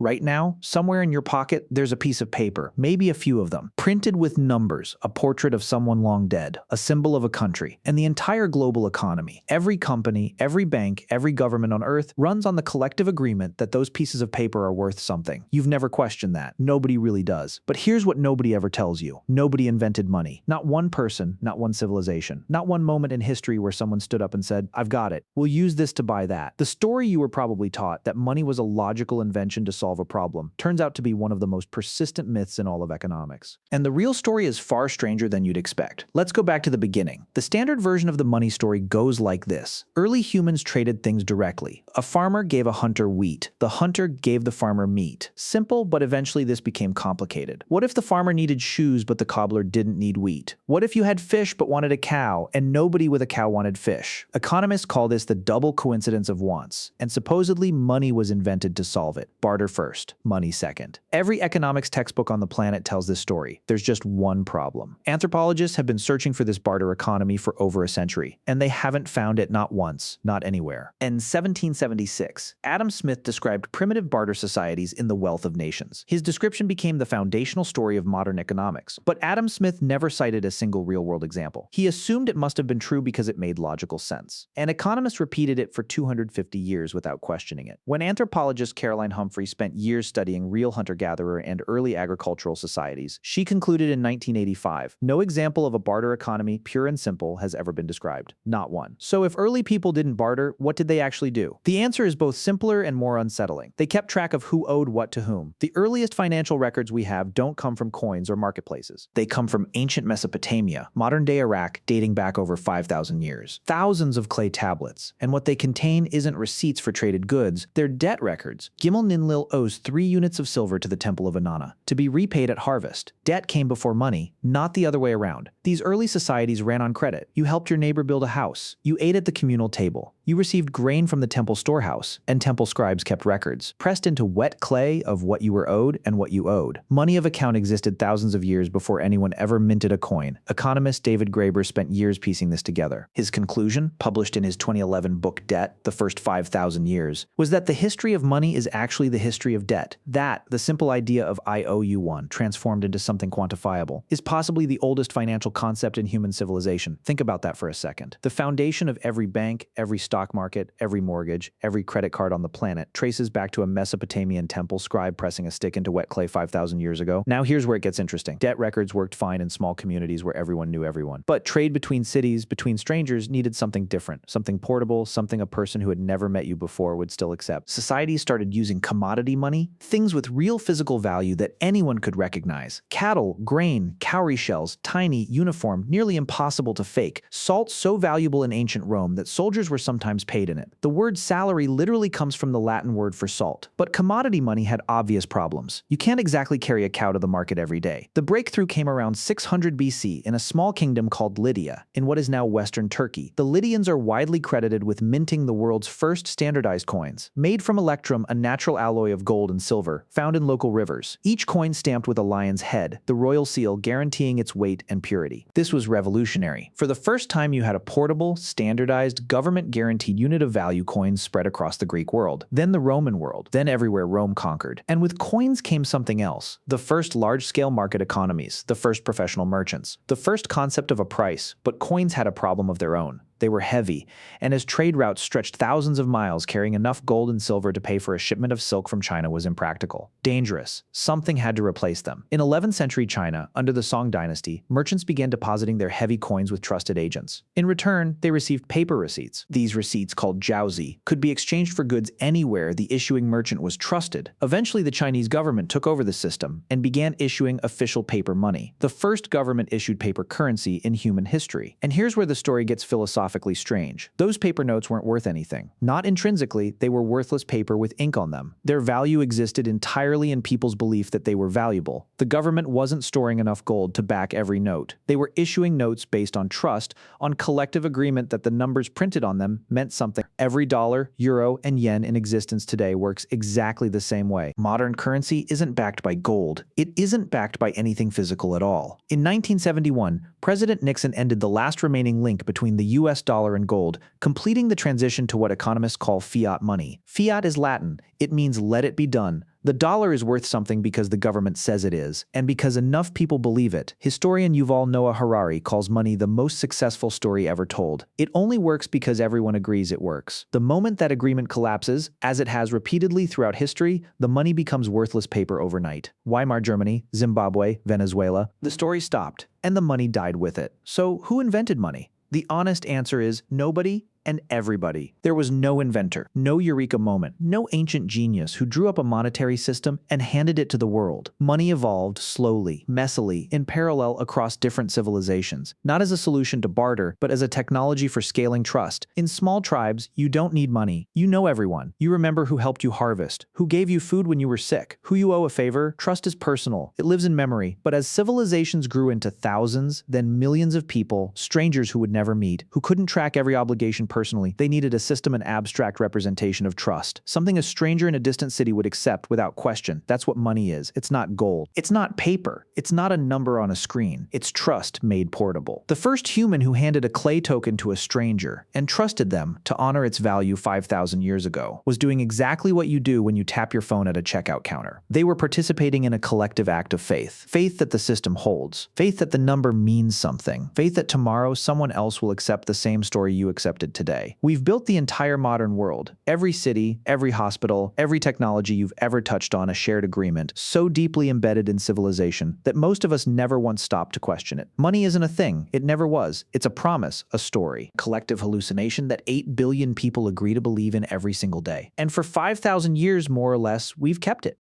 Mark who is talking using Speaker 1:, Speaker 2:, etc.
Speaker 1: Right now, somewhere in your pocket, there's a piece of paper, maybe a few of them, printed with numbers, a portrait of someone long dead, a symbol of a country, and the entire global economy. Every company, every bank, every government on Earth runs on the collective agreement that those pieces of paper are worth something. You've never questioned that. Nobody really does. But here's what nobody ever tells you. Nobody invented money. Not one person, not one civilization, not one moment in history where someone stood up and said, "I've got it. We'll use this to buy that." The story you were probably taught, that money was a logical invention to solve a problem, turns out to be one of the most persistent myths in all of economics. And the real story is far stranger than you'd expect. Let's go back to the beginning. The standard version of the money story goes like this. Early humans traded things directly. A farmer gave a hunter wheat. The hunter gave the farmer meat. Simple, but eventually this became complicated. What if the farmer needed shoes but the cobbler didn't need wheat? What if you had fish but wanted a cow and nobody with a cow wanted fish? Economists call this the double coincidence of wants, and supposedly money was invented to solve it. Barter first, money second. Every economics textbook on the planet tells this story. There's just one problem. Anthropologists have been searching for this barter economy for over a century, and they haven't found it not once, not anywhere. In 1776, Adam Smith described primitive barter societies in The Wealth of Nations. His description became the foundational story of modern economics, but Adam Smith never cited a single real-world example. He assumed it must have been true because it made logical sense. And economists repeated it for 250 years without questioning it. When anthropologist Caroline Humphrey spent years studying real hunter-gatherer and early agricultural societies, she concluded in 1985, no example of a barter economy, pure and simple, has ever been described. Not one. So if early people didn't barter, what did they actually do? The answer is both simpler and more unsettling. They kept track of who owed what to whom. The earliest financial records we have don't come from coins or marketplaces. They come from ancient Mesopotamia, modern-day Iraq, dating back over 5,000 years. Thousands of clay tablets, and what they contain isn't receipts for traded goods, they're debt records. Gimel Ninlil owes 3 units of silver to the Temple of Inanna, to be repaid at harvest. Debt came before money, not the other way around. These early societies ran on credit. You helped your neighbor build a house. You ate at the communal table. You received grain from the temple storehouse, and temple scribes kept records, pressed into wet clay of what you were owed and what you owed. Money of account existed thousands of years before anyone ever minted a coin. Economist David Graeber spent years piecing this together. His conclusion, published in his 2011 book Debt, The First 5,000 Years, was that the history of money is actually the history of debt. That, the simple idea of I owe you one, transformed into something quantifiable, is possibly the oldest financial concept in human civilization. Think about that for a second. The foundation of every bank, every stock market, every mortgage, every credit card on the planet traces back to a Mesopotamian temple scribe pressing a stick into wet clay 5,000 years ago. Now here's where it gets interesting. Debt records worked fine in small communities where everyone knew everyone. But trade between cities, between strangers, needed something different, something portable, something a person who had never met you before would still accept. Societies started using commodity money, things with real physical value that anyone could recognize. Cattle, grain, cowrie shells, tiny, uniform, nearly impossible to fake. Salt so valuable in ancient Rome that soldiers were sometimes paid in it. The word salary literally comes from the Latin word for salt. But commodity money had obvious problems. You can't exactly carry a cow to the market every day. The breakthrough came around 600 BC in a small kingdom called Lydia, in what is now Western Turkey. The Lydians are widely credited with minting the world's first standardized coins, made from electrum, a natural alloy of gold and silver, found in local rivers. Each coin stamped with a lion's head, the royal seal guaranteeing its weight and purity. This was revolutionary. For the first time, you had a portable, standardized, government-guaranteed unit of value coins spread across the Greek world, then the Roman world, then everywhere Rome conquered. And with coins came something else. The first large-scale market economies, the first professional merchants, the first concept of a price, but coins had a problem of their own. They were heavy, and as trade routes stretched thousands of miles, carrying enough gold and silver to pay for a shipment of silk from China was impractical. Dangerous. Something had to replace them. In 11th century China, under the Song dynasty, merchants began depositing their heavy coins with trusted agents. In return, they received paper receipts. These receipts, called jiaozi, could be exchanged for goods anywhere the issuing merchant was trusted. Eventually, the Chinese government took over the system and began issuing official paper money, the first government-issued paper currency in human history. And here's where the story gets philosophical. Strange. Those paper notes weren't worth anything. Not intrinsically, they were worthless paper with ink on them. Their value existed entirely in people's belief that they were valuable. The government wasn't storing enough gold to back every note. They were issuing notes based on trust, on collective agreement that the numbers printed on them meant something. Every dollar, euro, and yen in existence today works exactly the same way. Modern currency isn't backed by gold. It isn't backed by anything physical at all. In 1971, President Nixon ended the last remaining link between the US dollar and gold, completing the transition to what economists call fiat money. Fiat is Latin. It means let it be done. The dollar is worth something because the government says it is, and because enough people believe it. Historian Yuval Noah Harari calls money the most successful story ever told. It only works because everyone agrees it works. The moment that agreement collapses, as it has repeatedly throughout history, the money becomes worthless paper overnight. Weimar Germany, Zimbabwe, Venezuela. The story stopped, and the money died with it. So who invented money? The honest answer is nobody and everybody. There was no inventor, no eureka moment, no ancient genius who drew up a monetary system and handed it to the world. Money evolved slowly, messily, in parallel across different civilizations, not as a solution to barter, but as a technology for scaling trust. In small tribes, you don't need money. You know everyone. You remember who helped you harvest, who gave you food when you were sick, who you owe a favor. Trust is personal. It lives in memory. But as civilizations grew into thousands, then millions of people, strangers who would never meet, who couldn't track every obligation personally, they needed a system and abstract representation of trust. Something a stranger in a distant city would accept without question. That's what money is. It's not gold. It's not paper. It's not a number on a screen. It's trust made portable. The first human who handed a clay token to a stranger and trusted them to honor its value 5,000 years ago was doing exactly what you do when you tap your phone at a checkout counter. They were participating in a collective act of faith. Faith that the system holds. Faith that the number means something. Faith that tomorrow someone else will accept the same story you accepted today. We've built the entire modern world, every city, every hospital, every technology you've ever touched on a shared agreement, so deeply embedded in civilization that most of us never once stopped to question it. Money isn't a thing. It never was. It's a promise, a story, collective hallucination that 8 billion people agree to believe in every single day. And for 5,000 years, more or less, we've kept it.